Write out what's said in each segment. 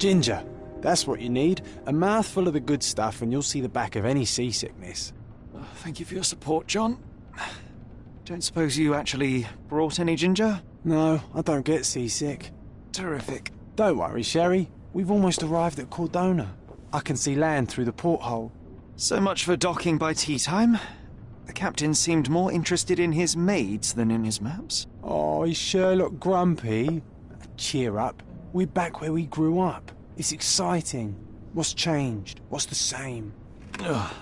Ginger. That's what you need. A mouthful of the good stuff and you'll see the back of any seasickness. Oh, thank you for your support, John. Don't suppose you actually brought any ginger? No, I don't get seasick. Terrific. Don't worry, Sherry. We've almost arrived at Cordona. I can see land through the porthole. So much for docking by tea time. The captain seemed more interested in his maids than in his maps. Oh, is Sherlock grumpy? Cheer up. We're back where we grew up. It's exciting. What's changed? What's the same? Ugh.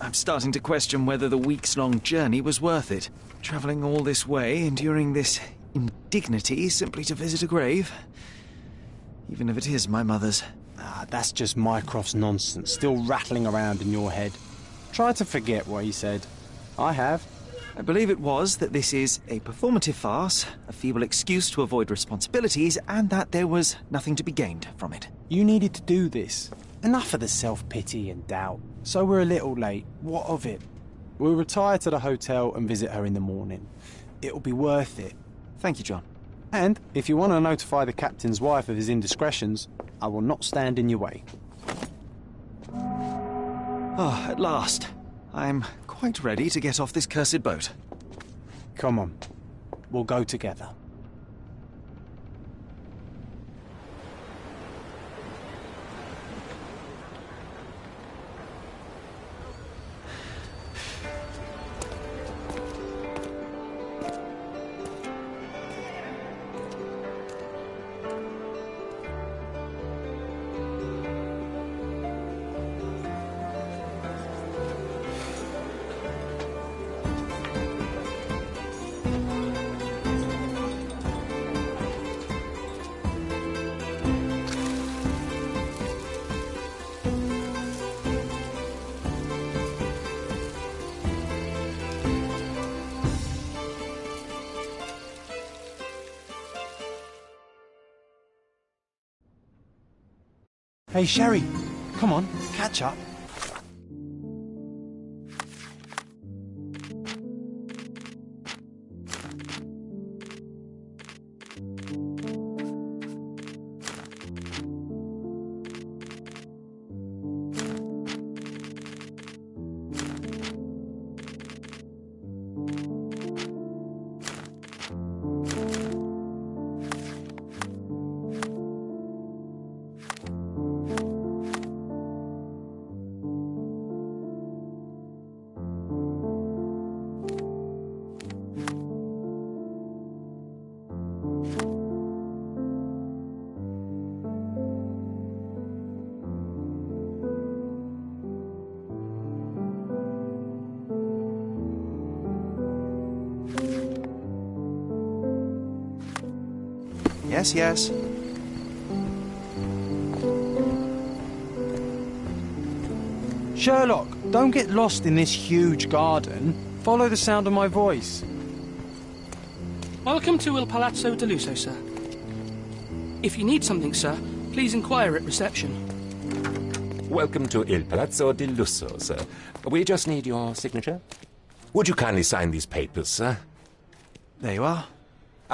I'm starting to question whether the weeks-long journey was worth it. Travelling all this way, enduring this indignity simply to visit a grave. Even if it is my mother's. Ah, that's just Mycroft's nonsense, still rattling around in your head. Try to forget what he said. I have. I believe it was that this is a performative farce, a feeble excuse to avoid responsibilities, and that there was nothing to be gained from it. You needed to do this. Enough of the self-pity and doubt. So we're a little late. What of it? We'll retire to the hotel and visit her in the morning. It'll be worth it. Thank you, John. And if you want to notify the captain's wife of his indiscretions, I will not stand in your way. Oh, at last. I'm quite ready to get off this cursed boat. Come on. We'll go together. Hey, Sherry, come on, catch up. Yes, yes. Sherlock, don't get lost in this huge garden. Follow the sound of my voice. Welcome to Il Palazzo de Lusso, sir. If you need something, sir, please inquire at reception. Welcome to Il Palazzo di Lusso, sir. We just need your signature. Would you kindly sign these papers, sir? There you are.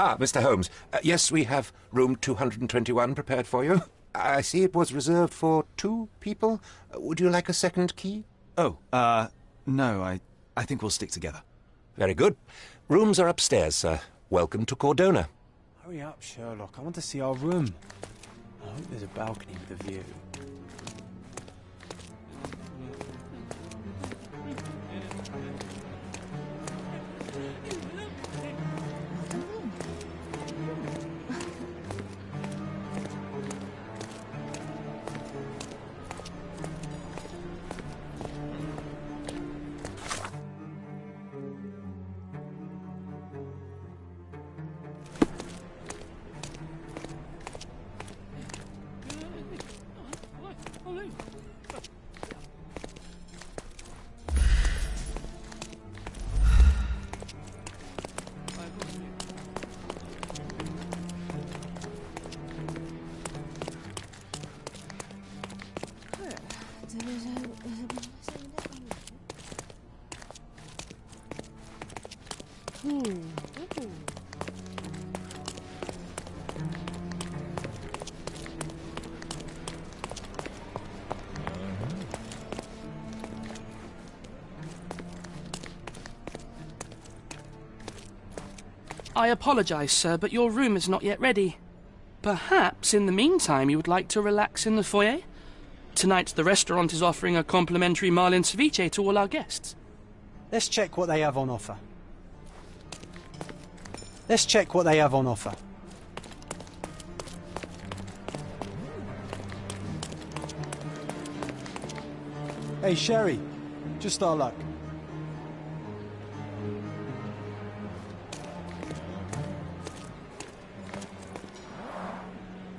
Ah, Mr. Holmes. Yes, we have room 221 prepared for you. I see it was reserved for 2 people. Would you like a second key? Oh, no, I think we'll stick together. Very good. Rooms are upstairs, sir. Welcome to Cordona. Hurry up, Sherlock. I want to see our room. I hope there's a balcony with a view. I apologise, sir, but your room is not yet ready. Perhaps, in the meantime, you would like to relax in the foyer? Tonight, the restaurant is offering a complimentary marlin ceviche to all our guests. Let's check what they have on offer. Let's check what they have on offer. Hey, Sherry. Just our luck.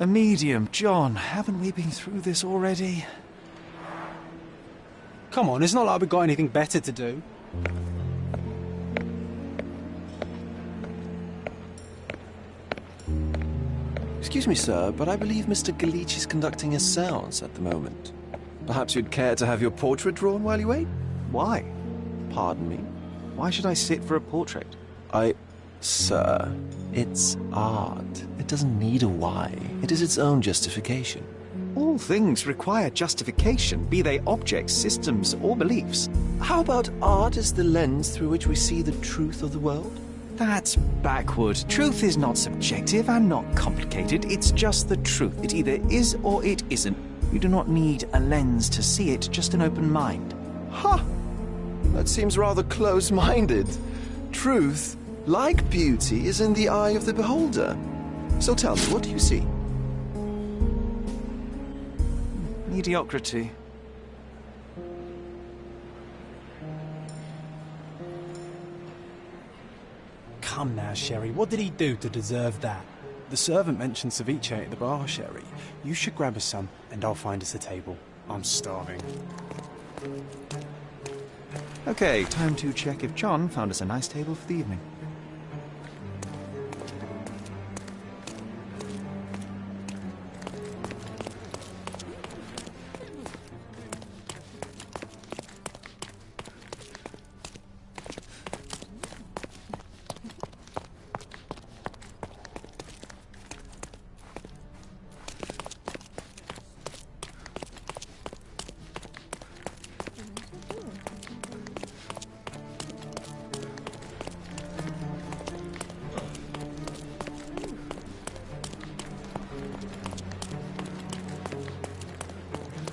A medium. John, haven't we been through this already? Come on, it's not like we've got anything better to do. Excuse me, sir, but I believe Mr. Galich is conducting a séance at the moment. Perhaps you'd care to have your portrait drawn while you wait? Why? Pardon me? Why should I sit for a portrait? Sir, it's art. It doesn't need a why. It is its own justification. All things require justification, be they objects, systems, or beliefs. How about art as the lens through which we see the truth of the world? That's backward. Truth is not subjective and not complicated. It's just the truth. It either is or it isn't. You do not need a lens to see it, just an open mind. Ha! That seems rather close-minded. Truth, like beauty, is in the eye of the beholder. So tell me, what do you see? Mediocrity. Come now, Sherry. What did he do to deserve that? The servant mentioned ceviche at the bar, Sherry. You should grab us some, and I'll find us a table. I'm starving. Okay, time to check if John found us a nice table for the evening.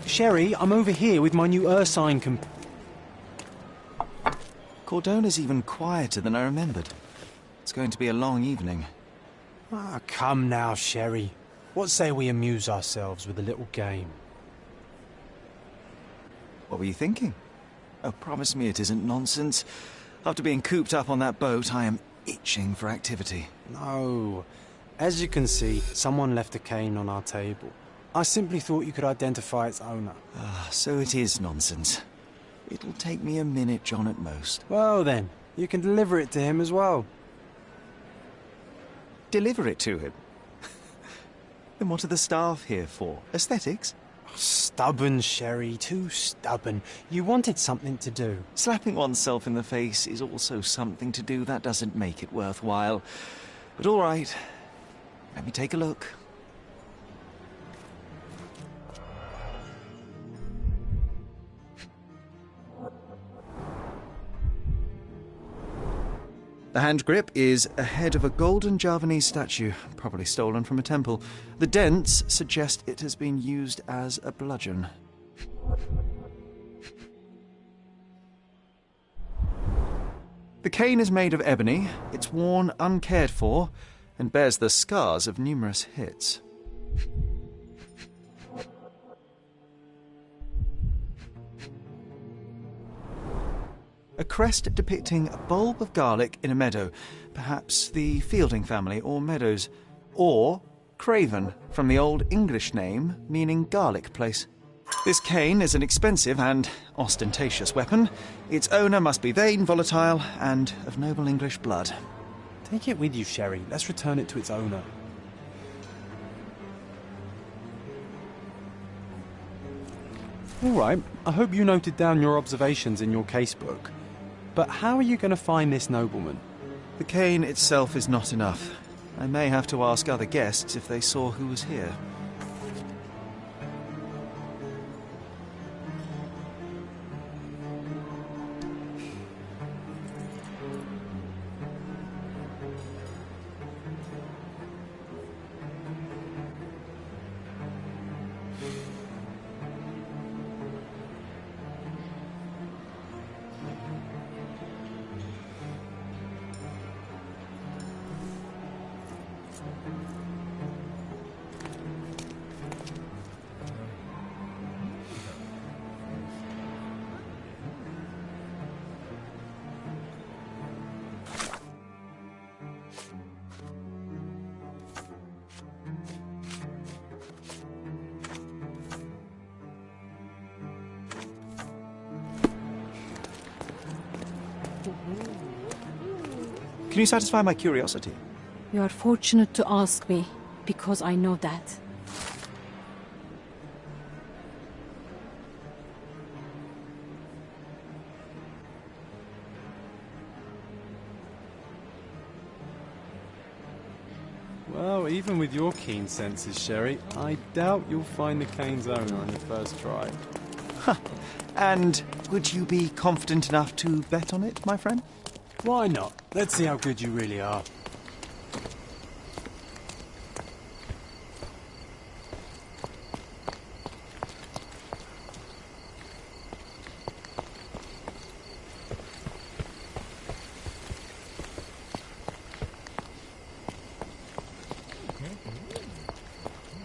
Sherry, I'm over here with my new Ursine Cordona's even quieter than I remembered. It's going to be a long evening. Ah, come now, Sherry. What say we amuse ourselves with a little game? What were you thinking? Oh, promise me it isn't nonsense. After being cooped up on that boat, I am itching for activity. No. As you can see, someone left a cane on our table. I simply thought you could identify its owner. Ah, so it is nonsense. It'll take me a minute, John, at most. Well then, you can deliver it to him as well. Deliver it to him? Then what are the staff here for? Aesthetics? Stubborn, Sherry, too stubborn. You wanted something to do. Slapping oneself in the face is also something to do. That doesn't make it worthwhile. But all right, let me take a look. The hand grip is a head of a golden Javanese statue, probably stolen from a temple. The dents suggest it has been used as a bludgeon. The cane is made of ebony, it's worn uncared for, and bears the scars of numerous hits. A crest depicting a bulb of garlic in a meadow, perhaps the Fielding family or Meadows, or Craven, from the Old English name meaning garlic place. This cane is an expensive and ostentatious weapon. Its owner must be vain, volatile, and of noble English blood. Take it with you, Sherry. Let's return it to its owner. All right, I hope you noted down your observations in your casebook. But how are you going to find this nobleman? The cane itself is not enough. I may have to ask other guests if they saw who was here. Can you satisfy my curiosity? You are fortunate to ask me, because I know that. Well, even with your keen senses, Sherry, I doubt you'll find the cane's owner on your first try. And would you be confident enough to bet on it, my friend? Why not? Let's see how good you really are.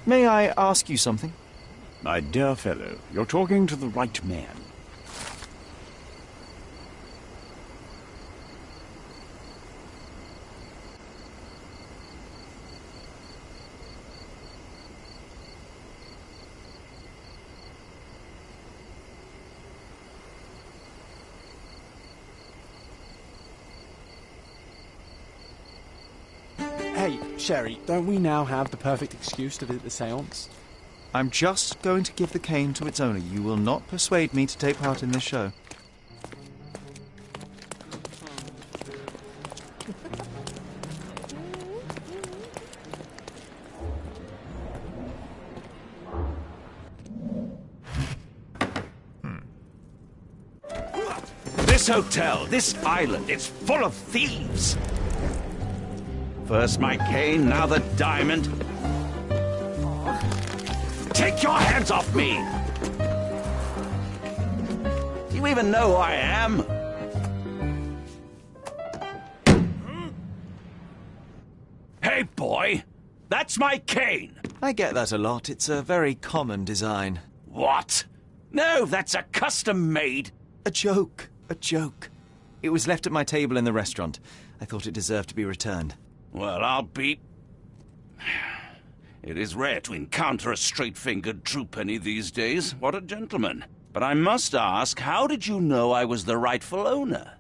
May I ask you something? My dear fellow, you're talking to the right man. Hey, Sherry, don't we now have the perfect excuse to visit the séance? I'm just going to give the cane to its owner. You will not persuade me to take part in this show. This hotel, this island, it's full of thieves. First my cane, now the diamond. Take your hands off me! Do you even know who I am? Hey, boy! That's my cane! I get that a lot. It's a very common design. What? No, that's a custom-made... A joke. A joke. It was left at my table in the restaurant. I thought it deserved to be returned. Well, I'll be... It is rare to encounter a straight-fingered true penny these days. What a gentleman. But I must ask, how did you know I was the rightful owner?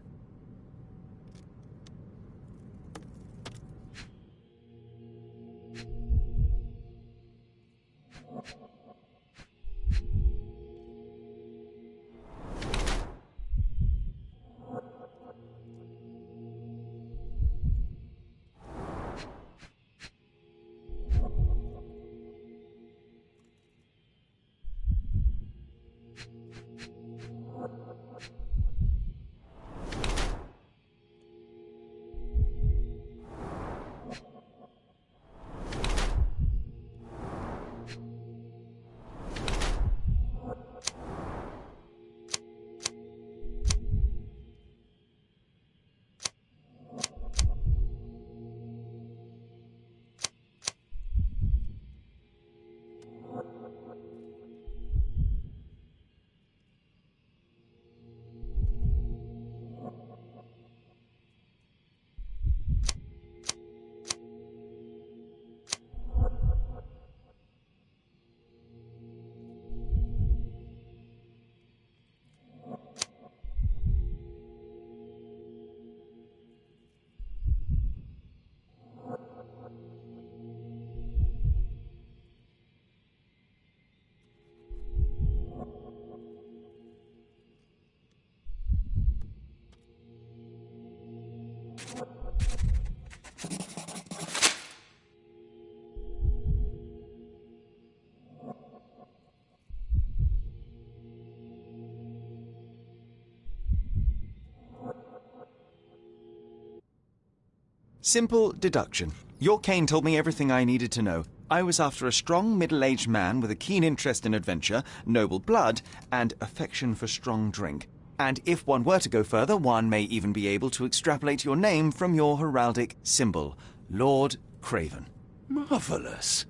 Simple deduction. Your cane told me everything I needed to know. I was after a strong, middle-aged man with a keen interest in adventure, noble blood, and affection for strong drink. And if one were to go further, one may even be able to extrapolate your name from your heraldic symbol, Lord Craven. Marvelous.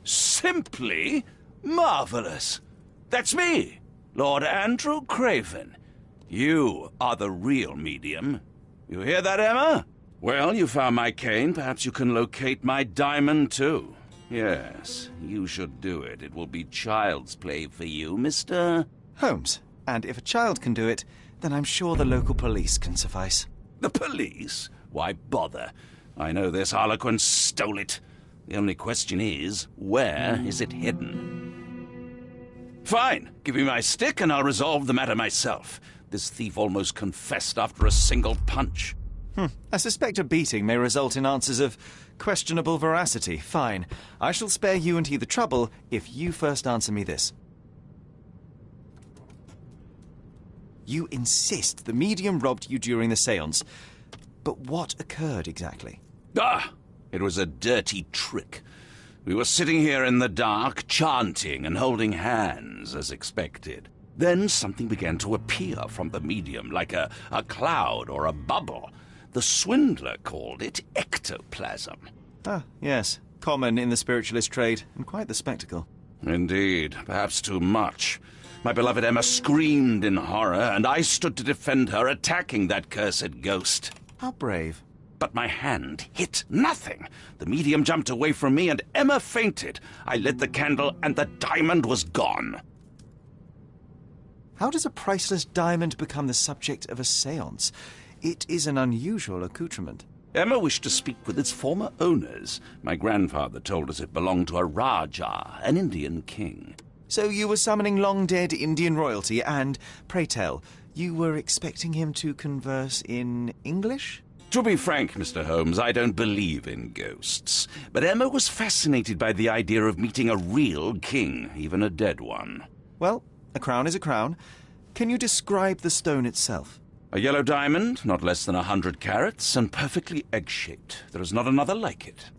Simply marvelous. That's me, Lord Andrew Craven. You are the real medium. You hear that, Emma? Well, you found my cane. Perhaps you can locate my diamond, too. Yes, you should do it. It will be child's play for you, Mr. Holmes. And if a child can do it, then I'm sure the local police can suffice. The police? Why bother? I know this harlequin stole it. The only question is, where is it hidden? Fine. Give me my stick and I'll resolve the matter myself. This thief almost confessed after a single punch. I suspect a beating may result in answers of questionable veracity. Fine. I shall spare you and he the trouble if you first answer me this. You insist the medium robbed you during the séance. But what occurred exactly? It was a dirty trick. We were sitting here in the dark, chanting and holding hands, as expected. Then something began to appear from the medium, like a cloud or a bubble. The swindler called it ectoplasm. Yes. Common in the spiritualist trade, and quite the spectacle. Indeed, perhaps too much. My beloved Emma screamed in horror, and I stood to defend her, attacking that cursed ghost. How brave. But my hand hit nothing. The medium jumped away from me, and Emma fainted. I lit the candle, and the diamond was gone. How does a priceless diamond become the subject of a séance? It is an unusual accoutrement. Emma wished to speak with its former owners. My grandfather told us it belonged to a Rajah, an Indian king. So you were summoning long-dead Indian royalty, and, pray tell, you were expecting him to converse in English? To be frank, Mr. Holmes, I don't believe in ghosts. But Emma was fascinated by the idea of meeting a real king, even a dead one. Well, a crown is a crown. Can you describe the stone itself? A yellow diamond, not less than 100 carats, and perfectly egg-shaped. There is not another like it.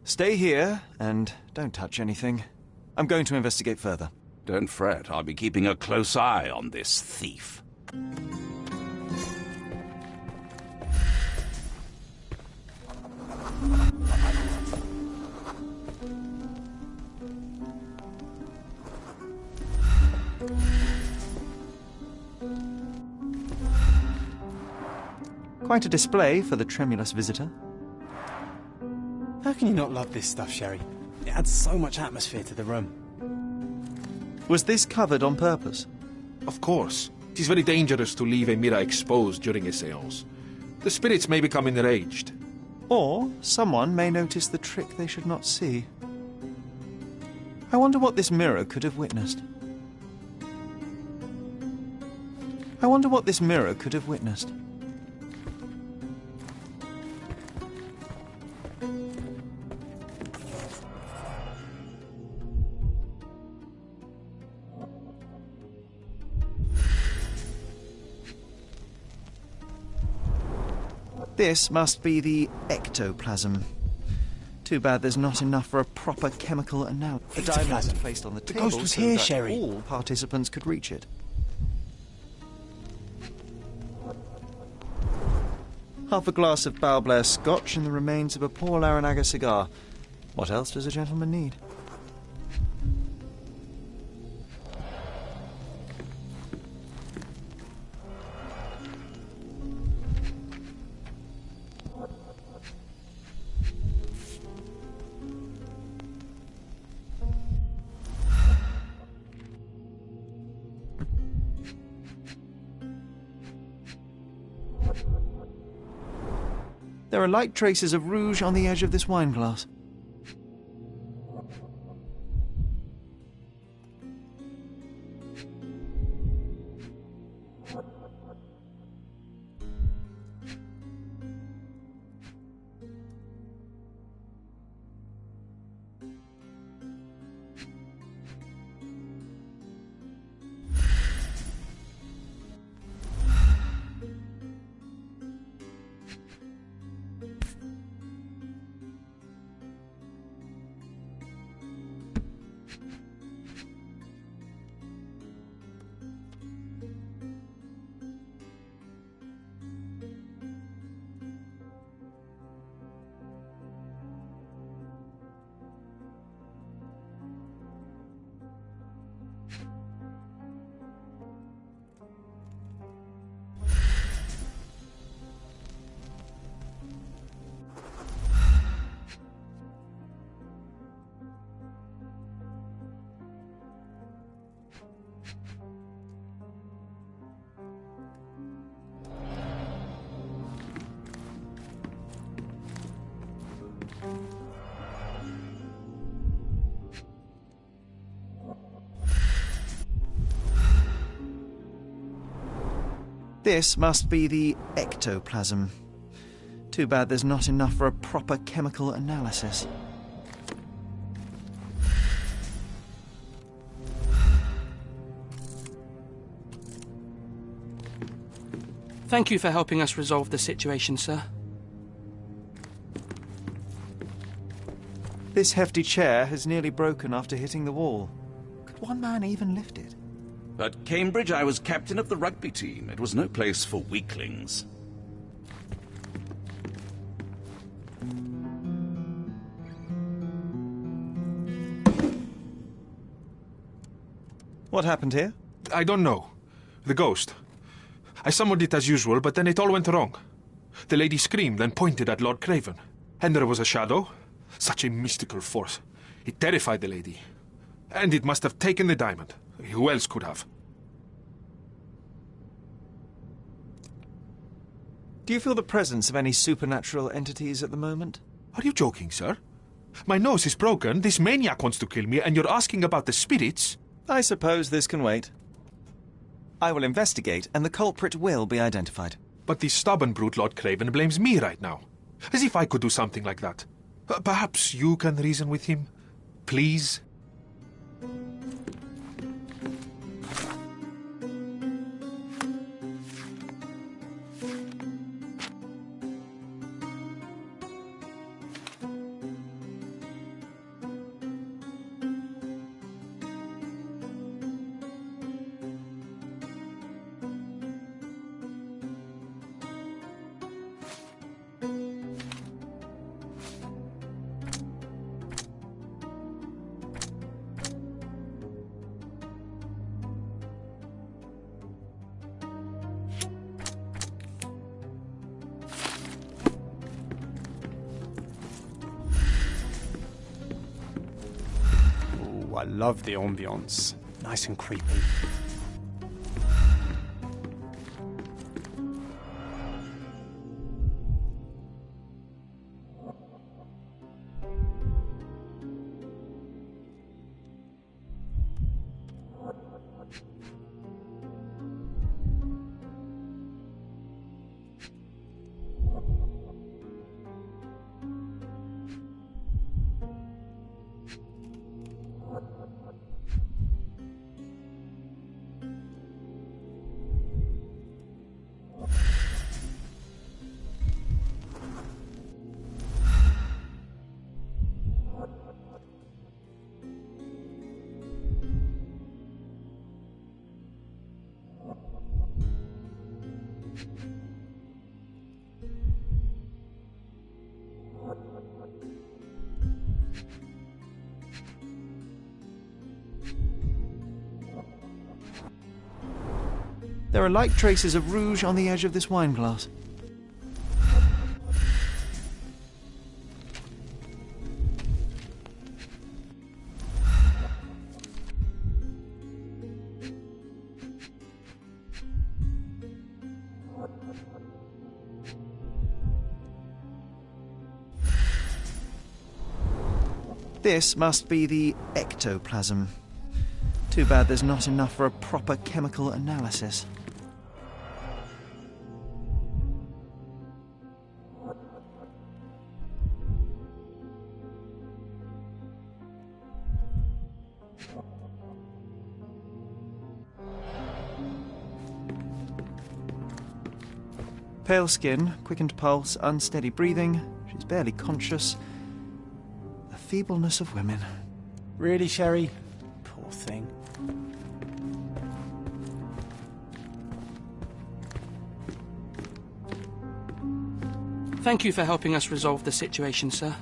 Stay here, and don't touch anything. I'm going to investigate further. Don't fret, I'll be keeping a close eye on this thief. Quite a display for the tremulous visitor. How can you not love this stuff, Sherry? It adds so much atmosphere to the room. Was this covered on purpose? Of course. It is very dangerous to leave a mirror exposed during a séance. The spirits may become enraged. Or someone may notice the trick they should not see. I wonder what this mirror could have witnessed. This must be the ectoplasm. Too bad there's not enough for a proper chemical analysis. The diamond was placed on the table ghost was so here, that Sherry. all participants could reach it. Half a glass of Balblair scotch and the remains of a poor Laranaga cigar. What else does a gentleman need? There are light traces of rouge on the edge of this wine glass. This must be the ectoplasm. Too bad there's not enough for a proper chemical analysis. Thank you for helping us resolve the situation, sir. This hefty chair has nearly broken after hitting the wall. Could one man even lift it? At Cambridge, I was captain of the rugby team. It was no place for weaklings. What happened here? I don't know. The ghost. I summoned it as usual, but then it all went wrong. The lady screamed and pointed at Lord Craven. And there was a shadow. Such a mystical force. It terrified the lady. And it must have taken the diamond. Who else could have? Do you feel the presence of any supernatural entities at the moment? Are you joking, sir? My nose is broken, this maniac wants to kill me, and you're asking about the spirits? I suppose this can wait. I will investigate, and the culprit will be identified. But the stubborn brute Lord Craven blames me right now. As if I could do something like that. Perhaps you can reason with him? Please? I love the ambience. Nice and creepy. There are light traces of rouge on the edge of this wine glass. This must be the ectoplasm. Too bad there's not enough for a proper chemical analysis. Pale skin, quickened pulse, unsteady breathing. She's barely conscious. The feebleness of women. Really, Sherry? Poor thing. Thank you for helping us resolve the situation, sir.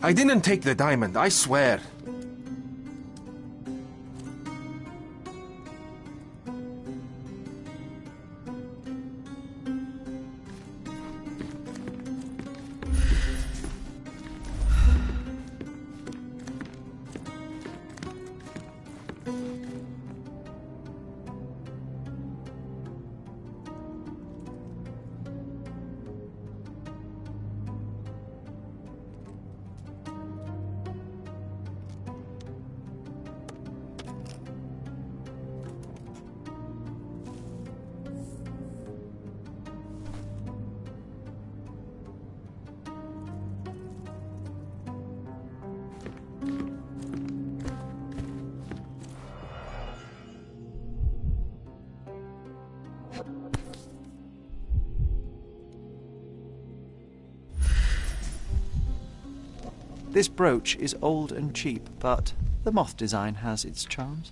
I didn't take the diamond, I swear. This brooch is old and cheap, but the moth design has its charms.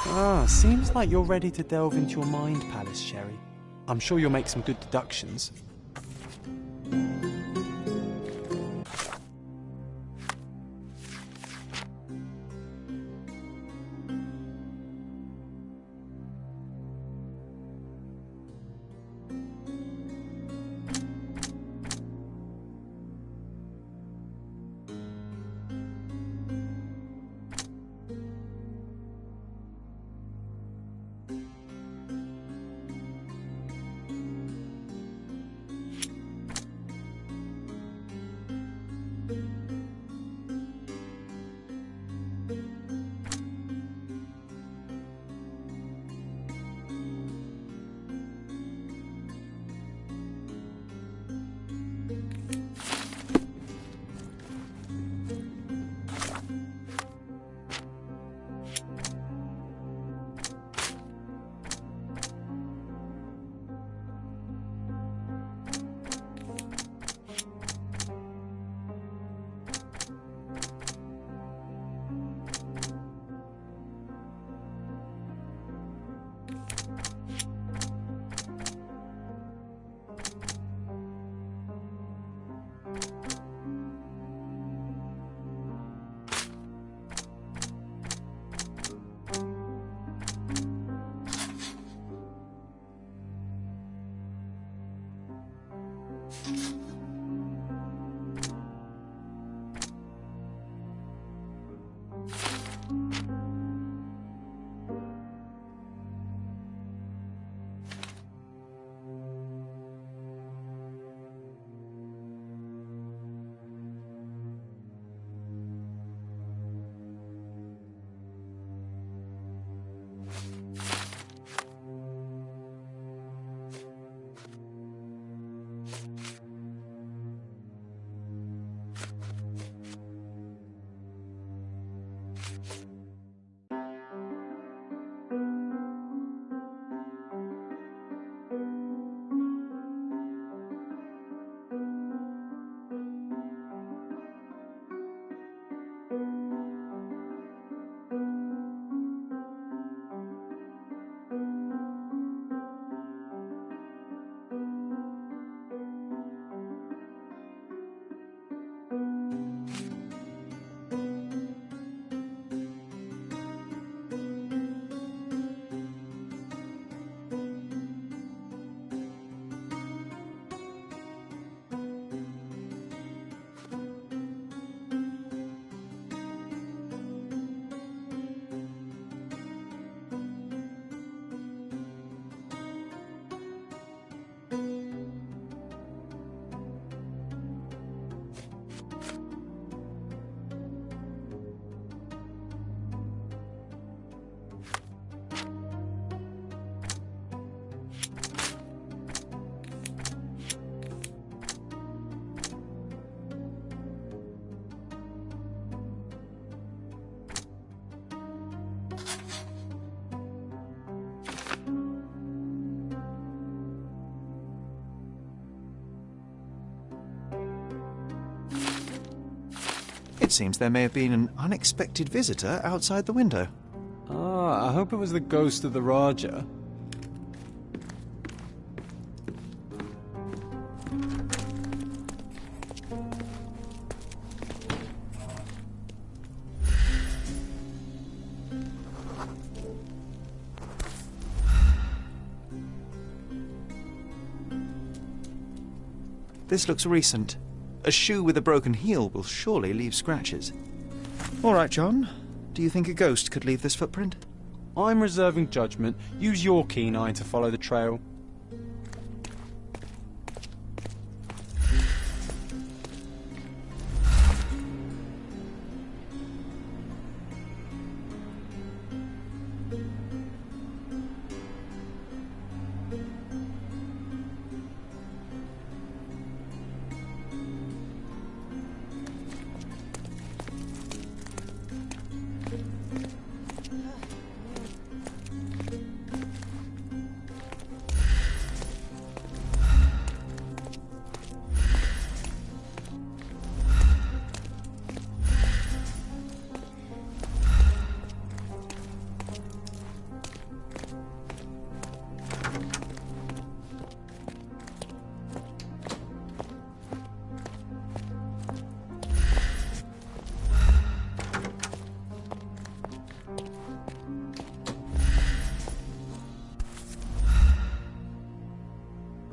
Ah, seems like you're ready to delve into your mind palace, Sherry. I'm sure you'll make some good deductions. It seems there may have been an unexpected visitor outside the window. Ah, I hope it was the ghost of the Raja. This looks recent. A shoe with a broken heel will surely leave scratches. All right, John. Do you think a ghost could leave this footprint? I'm reserving judgment. Use your keen eye to follow the trail.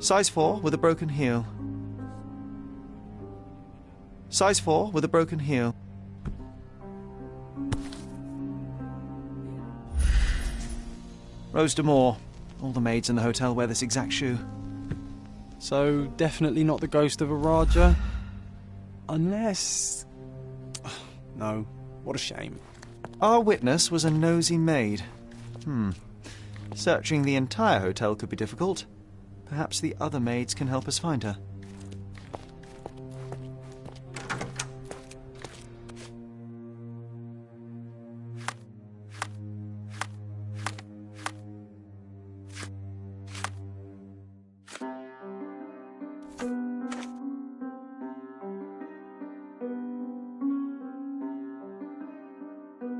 Size 4 with a broken heel. Size 4 with a broken heel. Rose D'Amour. All the maids in the hotel wear this exact shoe. So, definitely not the ghost of a Raja? Unless... No, what a shame. Our witness was a nosy maid. Searching the entire hotel could be difficult. Perhaps the other maids can help us find her.